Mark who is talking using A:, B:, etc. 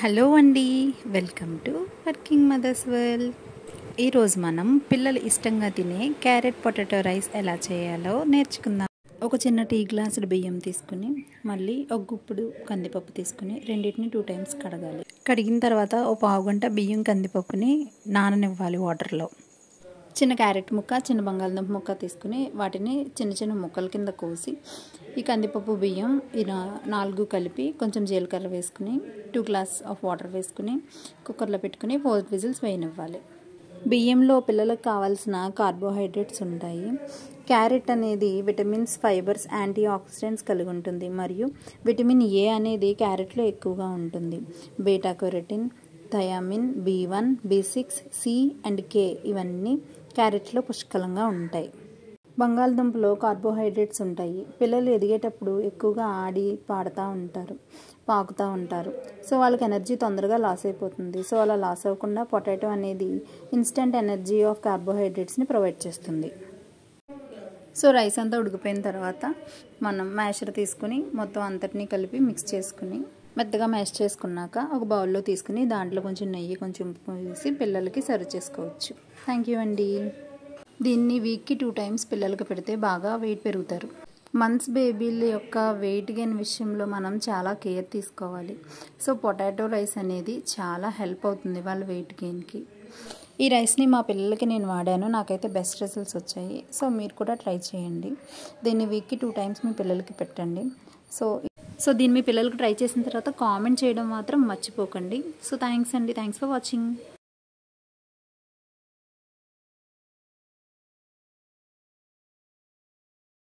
A: Hello అండి, welcome to working mothers world. ఈరోజు మనం పిల్లలు ఇష్టంగా తినే క్యారెట్ పొటాటో రైస్ ఎలా చేయాలో నేర్చుకుందాం. ఒక చిన్న టీ గ్లాసుడు బియ్యం తీసుకుని మళ్ళీ ఒక గుప్పుడు కందిపప్పు తీసుకుని రెండింటిని 2 times కడగాలి. కడిగిన తర్వాత ఓ పావు గంట బియ్యం కందిపప్పుని నాననివ్వాలి వాటర్లో. చిన్న క్యారెట్ ముక్క, చిన్న బంగాళదుంప ముక్క తీసుకుని వాటిని చిన్న చిన్న ముక్కల కింద కోసి ఈ కందిపప్పు బియ్యం 4 కలిపి కొంచెం జీలకర్ర వేసుకుని 2 glasses ఆఫ్ వాటర్ వేసుకుని కుక్కర్లో పెట్టుకుని 4 whistles వేయనివ్వాలి. బియ్యంలో పిల్లలకు కావాల్సిన కార్బోహైడ్రేట్స్ ఉంటాయి. క్యారెట్ అనేది విటమిన్స్, ఫైబర్స్, యాంటీ ఆక్సిడెంట్స్ కలిగి ఉంటుంది మరియు విటమిన్ ఏ అనేది క్యారెట్లో ఎక్కువగా ఉంటుంది. Beta carotene, thiamine, B1, B6, C and K ఇవన్నీ క్యారెట్లో పుష్కలంగా ఉంటాయి. బంగాళదుంపలో కార్బోహైడ్రేట్స్ ఉంటాయి. పిల్లలు ఎదిగేటప్పుడు ఎక్కువగా ఆడి పాడుతూ ఉంటారు, పాకుతూ ఉంటారు. సో వాళ్ళకి ఎనర్జీ తొందరగా లాస్ అయిపోతుంది. సో అలా లాస్ అవ్వకుండా పొటాటో అనేది ఇన్స్టెంట్ ఎనర్జీ ఆఫ్ కార్బోహైడ్రేట్స్ని ప్రొవైడ్ చేస్తుంది. సో రైస్ అంతా ఉడికిపోయిన తర్వాత మనం మ్యాషర్ తీసుకుని మొత్తం అంతటినీ కలిపి మిక్స్ చేసుకుని మెత్తగా మ్యాష్ చేసుకున్నాక ఒక బౌల్లో తీసుకుని దాంట్లో కొంచెం నెయ్యి, కొంచెం ఉప్పు వేసి పిల్లలకి సర్వ్ చేసుకోవచ్చు. థ్యాంక్ యూ అండి. దీన్ని వీక్కి 2 times పిల్లలకి పెడితే బాగా వెయిట్ పెరుగుతారు. మంత్స్ బేబీల యొక్క వెయిట్ గెయిన్ విషయంలో మనం చాలా కేర్ తీసుకోవాలి. సో పొటాటో రైస్ అనేది చాలా హెల్ప్ అవుతుంది వాళ్ళ వెయిట్ గెయిన్కి. ఈ రైస్ని మా పిల్లలకి నేను వాడాను, నాకైతే బెస్ట్ రిజల్ట్స్ వచ్చాయి. సో మీరు కూడా ట్రై చేయండి. దీన్ని వీక్కి 2 times మీ పిల్లలకి పెట్టండి. సో దీన్ని మీ పిల్లలకి ట్రై చేసిన తర్వాత కామెంట్ చేయడం మాత్రం మర్చిపోకండి. సో థ్యాంక్స్ అండి, థ్యాంక్స్ ఫర్ వాచింగ్.